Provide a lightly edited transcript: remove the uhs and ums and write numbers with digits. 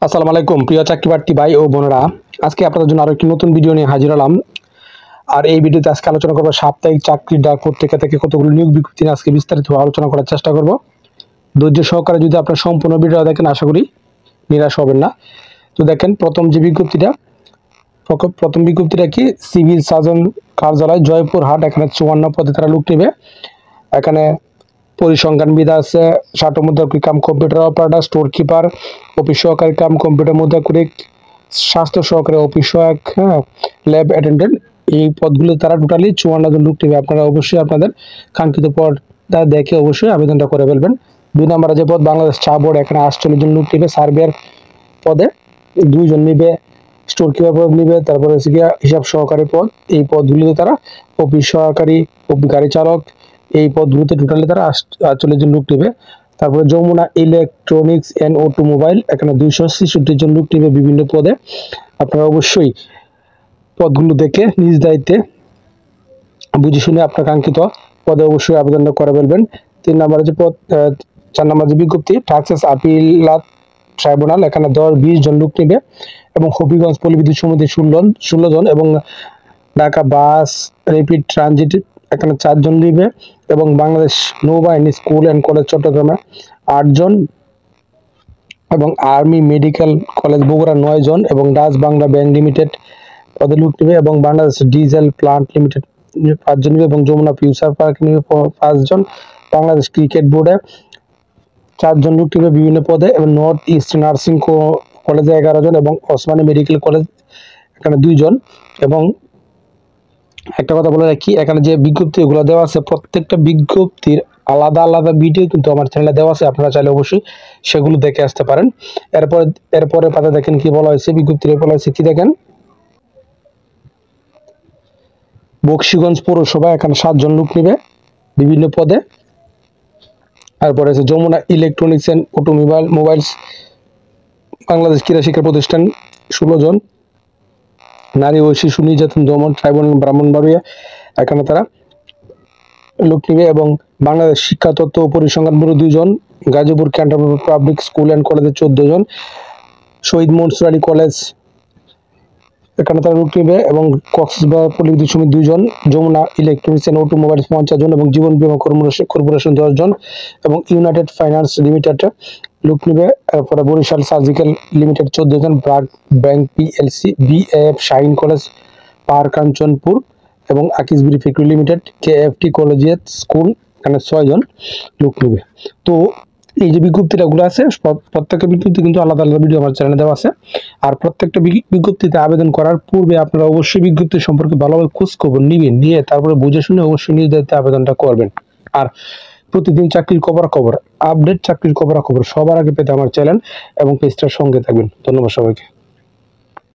আসসালামু আলাইকুম প্রিয় চাকরিপ্রার্থী ভাই ও বোনেরা। আজকে আপনাদের জন্য আরো একটি নতুন ভিডিও নিয়ে হাজির হলাম। আর এই ভিডিওতে আজকে আলোচনা করবো সাপ্তাহিক চাকরির ডাক পত্রিকা থেকে কতগুলো নিয়োগ বিজ্ঞপ্তি নিয়ে আজকে বিস্তারিত আলোচনা করার চেষ্টা করব। ধৈর্য সহকারে যদি আপনার সম্পূর্ণ ভিডিও দেখেন আশা করি নিরাশ হবেন না। তো দেখেন প্রথম বিজ্ঞপ্তিটা কি, সিভিল সার্জন কার্যালয় জয়পুরহাট, এখানে 54 পদে তারা লোক নেবে। এখানে পরিসংখ্যান বিধা আছে, ষাট মুদ্রাক্ষরিক cum computer operator, store keeper, office সহকারী কাম কম্পিউটার মুদ্রাক্ষরিক, স্বাস্থ্য সহকারী অফিস সহায়ক, ল্যাব অ্যাটেন্ডেন্ট। এই পদগুলো তারা টোটালি 54 জন লোক নেবে। আপনারা অবশ্যই আপনাদের কাঙ্ক্ষিত পদটা দেখে অবশ্যই আবেদনটা করে ফেলবেন। 2 নম্বরে যে পদ, বাংলাদেশ চা বোর্ড, এখানে 48 জন লোক নেবে। সার্ভেয়ার পদে 2 জন নিবে, স্টোর কিপার পদ নিবে, তারপরে হচ্ছে গিয়া হিসাব সহকারী পদ। এই পদগুলিতে তারা অফিস সহকারী, গাড়ি চালক, এই পদগুলোতে টোটালি তারা 48 জন লোক নেবে। তারপরে যমুনা ইলেকট্রনিক্স অ্যান্ড অটোমোবাইল, এখানে 266 জন লোক নেবে বিভিন্ন পদে। আপনারা অবশ্যই পদগুলো দেখে নিজ দায়িত্বে বুঝে শুনে আপনার কাঙ্ক্ষিত পদে অবশ্যই আবেদনটা করে ফেলবেন। 4 নম্বর যে বিজ্ঞপ্তি, ট্যাক্সেস আপিলাত ট্রাইব্যুনাল, এখানে 20 জন লোক নেবে এবং হবিগঞ্জ পল্লী সমিতি 16 জন এবং ঢাকা বাস র্যাপিড ট্রানজিট, এখানে 4 জন নেবে এবং বাংলাদেশ নৌবাহিনী স্কুল অ্যান্ড কলেজ চট্টগ্রামে 8 জন এবং আর্মি মেডিকেল কলেজ বগুড়া 9 জন এবং ডাচ বাংলা ব্যাংক লিমিটেড পদে লোক নেবে এবং বাংলাদেশ ডিজেল প্লান্ট লিমিটেড 5 জন নেবে এবং যমুনা ফিউচার পার্ক নেবে 5 জন। বাংলাদেশ ক্রিকেট বোর্ডে 4 জন লোক নেবে বিভিন্ন পদে এবং নর্থ ইস্ট নার্সিং কলেজে 11 জন এবং ওসমানী মেডিকেল কলেজ, এখানে 2 জন। এবং একটা কথা বলে রাখি, এখানে যে বিজ্ঞপ্তিগুলো দেওয়া আছে প্রত্যেকটা বিজ্ঞপ্তির আলাদা আলাদা ভিডিও কিন্তু আমার চ্যানেলে দেওয়া আছে, আপনারা চাইলে অবশ্যই সেগুলো দেখে আসতে পারেন। এরপরে পাতা দেখেন কি বলা হয়েছে, বিজ্ঞপ্তিতে বলা হয়েছে কি দেখেন, বকশীগঞ্জ পৌরসভা, এখানে 7 জন লোক নেবে বিভিন্ন পদে। তারপরে আছে Jamuna electronics and automobiles, Bangladesh ক্রীড়া শিক্ষা প্রতিষ্ঠান 16 জন। নারী ও শিশু নির্যাতন দমন ট্রাইব্যুনাল ব্রাহ্মণবাড়িয়া, এখানে তারা লোক নেবে এবং বাংলাদেশ শিক্ষা তত্ত্ব ও পরিসংখ্যান ব্যুরো 2 জন। Gazipur cantonment public school and কলেজে 14 জন। শহীদ মনসুর আলী কলেজ, এখানে তারা লোক নেবে এবং কক্সবাজার পল্লী বিদ্যুৎ সমিতি 2 জন। যমুনা ইলেকট্রনিক্স অ্যান্ড অটোমোবাইলস 50 জন এবং জীবন বীমা কর্পোরেশন 10 জন এবং ইউনাইটেড ফাইন্যান্স লিমিটেড লোক নেবে। তারপরে বরিশাল সার্জিক্যাল লিমিটেড 14 জন। BRAC bank PLC, BAF Shaheen college পাহাড় কাঞ্চনপুর এবং আকিসবিড়ি factory limited, KFT collegiate school, এখানে 6 জন লোক নেবে। তো এই যে বিজ্ঞপ্তিগুলো আছে প্রত্যেকটা বিজ্ঞপ্তি কিন্তু আলাদা আলাদা ভিডিও আমার চ্যানেলে দেওয়া আছে। আর প্রত্যেকটা বিজ্ঞপ্তিতে আবেদন করার পূর্বে আপনারা অবশ্যই বিজ্ঞপ্তি সম্পর্কে ভালোভাবে খোঁজ খবর নিয়ে তারপরে বুঝে শুনে অবশ্যই নিজ দায়িত্বে আবেদনটা করবেন। আর প্রতিদিন চাকরির খবর আপডেট, চাকরির খবর সবার আগে পেতে আমার চ্যানেল এবং পেজটার সঙ্গে থাকবেন। ধন্যবাদ সবাইকে।